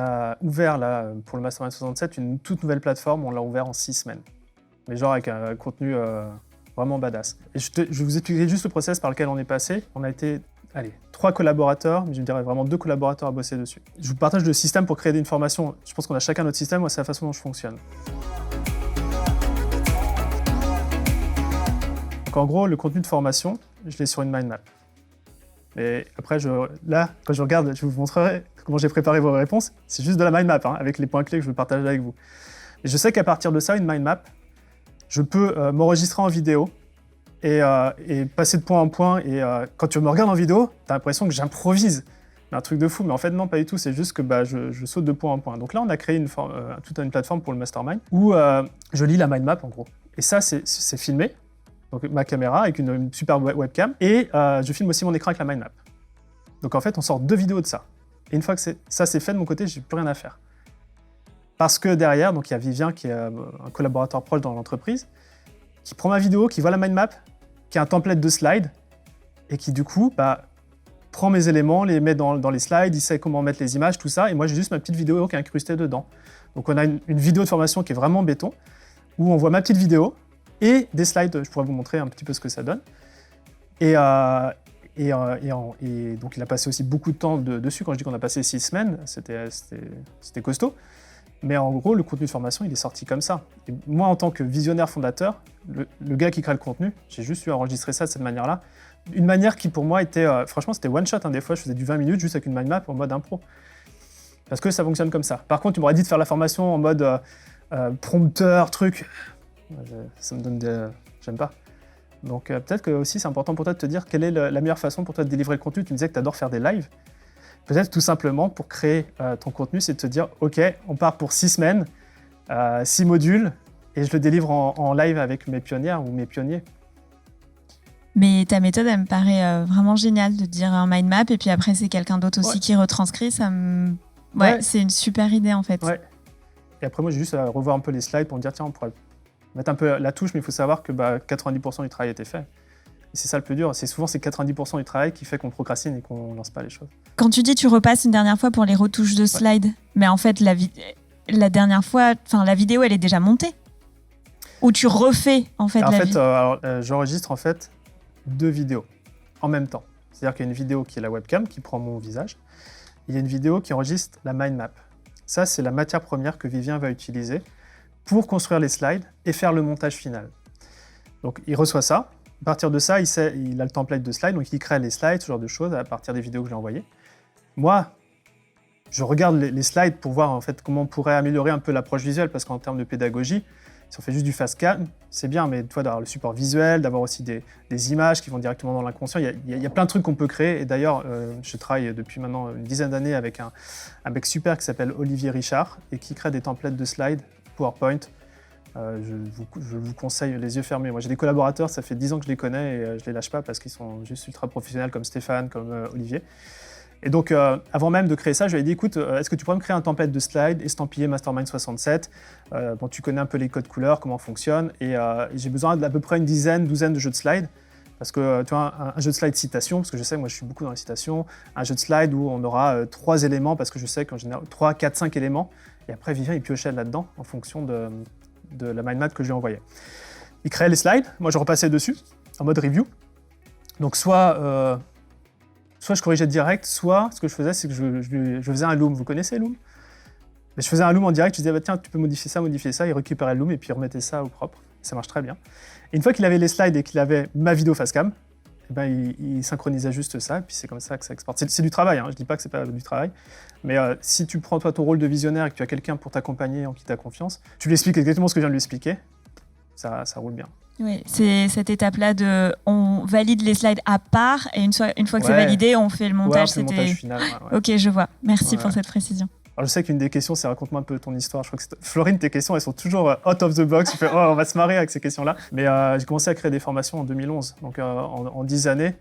a ouvert, là, pour le Mastermind 67, une toute nouvelle plateforme. On l'a ouvert en 6 semaines. Mais genre avec un contenu vraiment badass. Et je vais vous expliquer juste le process par lequel on est passé. On a été, 3 collaborateurs, mais je dirais vraiment 2 collaborateurs à bosser dessus. Je vous partage le système pour créer une formation. Je pense qu'on a chacun notre système. Moi, c'est la façon dont je fonctionne. Donc en gros, le contenu de formation, je l'ai sur une mind map. Et après, là, quand je regarde, je vous montrerai comment j'ai préparé vos réponses. C'est juste de la mind map, avec les points clés que je veux partager avec vous. Et je sais qu'à partir de ça, une mind map, je peux m'enregistrer en vidéo et passer de point en point. Et quand tu me regardes en vidéo, tu as l'impression que j'improvise. Un truc de fou, mais en fait, non, pas du tout. C'est juste que je saute de point en point. Donc là, on a créé toute une plateforme pour le Mastermind où je lis la mind map, en gros. Et ça, c'est filmé. Donc ma caméra avec une super webcam, et je filme aussi mon écran avec la mind map. Donc en fait, on sort 2 vidéos de ça. Et une fois que ça c'est fait de mon côté, j'ai plus rien à faire. Parce que derrière, donc il y a Vivien qui est un collaborateur proche dans l'entreprise, qui prend ma vidéo, qui voit la mind map, qui a un template de slides, et qui du coup prend mes éléments, les met dans les slides, il sait comment mettre les images, tout ça, et moi j'ai juste ma petite vidéo qui est incrustée dedans. Donc on a une vidéo de formation qui est vraiment béton, où on voit ma petite vidéo, et des slides, je pourrais vous montrer un petit peu ce que ça donne. Et donc il a passé aussi beaucoup de temps dessus. Quand je dis qu'on a passé 6 semaines, c'était costaud. Mais en gros, le contenu de formation, il est sorti comme ça. Et moi, en tant que visionnaire fondateur, le gars qui crée le contenu, j'ai juste eu à enregistrer ça de cette manière-là. Une manière qui, pour moi, était... franchement, c'était one shot. Des fois, je faisais du 20 minutes juste avec une mind map en mode impro. Parce que ça fonctionne comme ça. Par contre, tu m'aurais dit de faire la formation en mode prompteur, truc... Ça me donne j'aime pas. Donc peut-être que aussi c'est important pour toi de te dire quelle est la meilleure façon pour toi de délivrer le contenu. Tu me disais que tu adores faire des lives. Peut-être tout simplement pour créer ton contenu, c'est de te dire ok, on part pour 6 semaines, 6 modules, et je le délivre en live avec mes pionnières ou mes pionniers. Mais ta méthode, elle me paraît vraiment géniale de dire un mind map et puis après c'est quelqu'un d'autre aussi qui retranscrit. C'est une super idée en fait. Ouais. Et après moi j'ai juste à revoir un peu les slides pour me dire tiens on pourrait mettre un peu la touche, mais il faut savoir que 90% du travail a été fait. Et c'est ça le plus dur. C'est 90% du travail qui fait qu'on procrastine et qu'on ne lance pas les choses. Quand tu dis tu repasses une dernière fois pour les retouches de slides, mais en fait, la dernière fois, la vidéo, elle est déjà montée. Ou tu refais en fait la vidéo. J'enregistre en fait 2 vidéos en même temps. C'est-à-dire qu'il y a une vidéo qui est la webcam, qui prend mon visage. Il y a une vidéo qui enregistre la mind map. Ça, c'est la matière première que Vivien va utiliser pour construire les slides et faire le montage final. Donc il reçoit ça. À partir de ça, il a le template de slides, donc il crée les slides, ce genre de choses, à partir des vidéos que je lui ai envoyées. Moi, je regarde les slides pour voir en fait comment on pourrait améliorer un peu l'approche visuelle, parce qu'en termes de pédagogie, si on fait juste du fast scan, c'est bien, mais toi d'avoir le support visuel, d'avoir aussi des images qui vont directement dans l'inconscient, il y a plein de trucs qu'on peut créer. Et d'ailleurs, je travaille depuis maintenant une dizaine d'années avec un mec super qui s'appelle Olivier Richard et qui crée des templates de slides PowerPoint. Je vous conseille les yeux fermés. Moi, j'ai des collaborateurs, ça fait 10 ans que je les connais et je les lâche pas parce qu'ils sont juste ultra professionnels comme Stéphane, comme Olivier. Et donc, avant même de créer ça, je lui ai dit, écoute, est-ce que tu pourrais me créer un template de slide estampillé Mastermind 67 tu connais un peu les codes couleurs, comment on fonctionne, et j'ai besoin d'à peu près une douzaine de jeux de slides. Parce que tu vois, un jeu de slide citation, parce que je sais, moi je suis beaucoup dans les citations, un jeu de slide où on aura 3 éléments, parce que je sais qu'en général, 3, 4, 5 éléments, et après Vivien il piochait là-dedans en fonction de la mind map que je lui ai envoyée. Il créait les slides, moi je repassais dessus, en mode review. Donc soit je corrigeais direct, soit ce que je faisais, c'est que je faisais un loom. Vous connaissez Loom ? Mais je faisais un loom en direct, je disais tiens, tu peux modifier ça, il récupérait le loom et puis il remettait ça au propre. Ça marche très bien. Et une fois qu'il avait les slides et qu'il avait ma vidéo facecam, il synchronisait juste ça, et puis c'est comme ça que ça exporte. C'est du travail, je dis pas que c'est pas du travail, mais si tu prends toi ton rôle de visionnaire et que tu as quelqu'un pour t'accompagner en qui tu as confiance, tu lui expliques exactement ce que je viens de lui expliquer, ça roule bien. Oui, c'est cette étape-là on valide les slides à part et une fois que c'est validé, on fait le montage. Ouais, on fait le montage final. Ouais. Ok, je vois. Merci pour cette précision. Alors je sais qu'une des questions, c'est raconte-moi un peu ton histoire. Je crois que Florine, tes questions, elles sont toujours out of the box. Tu fais, on va se marrer avec ces questions-là. Mais j'ai commencé à créer des formations en 2011. Donc en 10 années,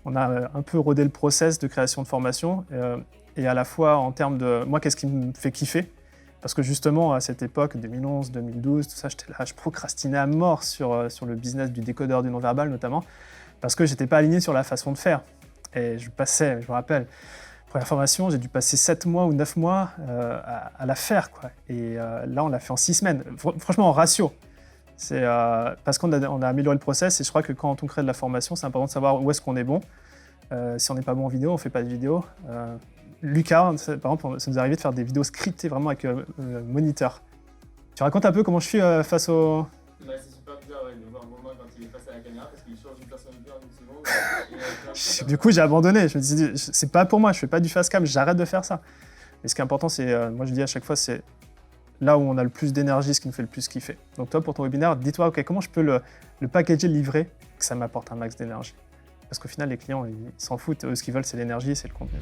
on a un peu rodé le process de création de formation. Et à la fois en termes de, moi, qu'est-ce qui me fait kiffer ? Parce que justement, à cette époque, 2011, 2012, tout ça, j'étais là, je procrastinais à mort sur le business du décodeur du non-verbal notamment, parce que j'étais pas aligné sur la façon de faire. Et je me rappelle, Première formation, j'ai dû passer 7 mois ou 9 mois à la faire, quoi. Et là, on l'a fait en 6 semaines. Franchement, en ratio. C'est parce qu'on a amélioré le process, et je crois que quand on crée de la formation, c'est important de savoir où est-ce qu'on est bon. Si on n'est pas bon en vidéo, on ne fait pas de vidéo. Lucas, par exemple, ça nous est arrivé de faire des vidéos scriptées vraiment avec moniteur. Tu racontes un peu comment je suis face au... C'est super bizarre de voir un moment quand il est face à la caméra parce qu'il change d'une personnalité en une seconde. Du coup, j'ai abandonné. Je me suis dit, c'est pas pour moi, je fais pas du face cam, j'arrête de faire ça. Et ce qui est important, c'est, moi je dis à chaque fois, c'est là où on a le plus d'énergie, ce qui nous fait le plus kiffer. Donc toi, pour ton webinaire, dis-toi, ok, comment je peux le packager, le livrer, que ça m'apporte un max d'énergie. Parce qu'au final, les clients, ils s'en foutent. Eux, ce qu'ils veulent, c'est l'énergie, c'est le contenu.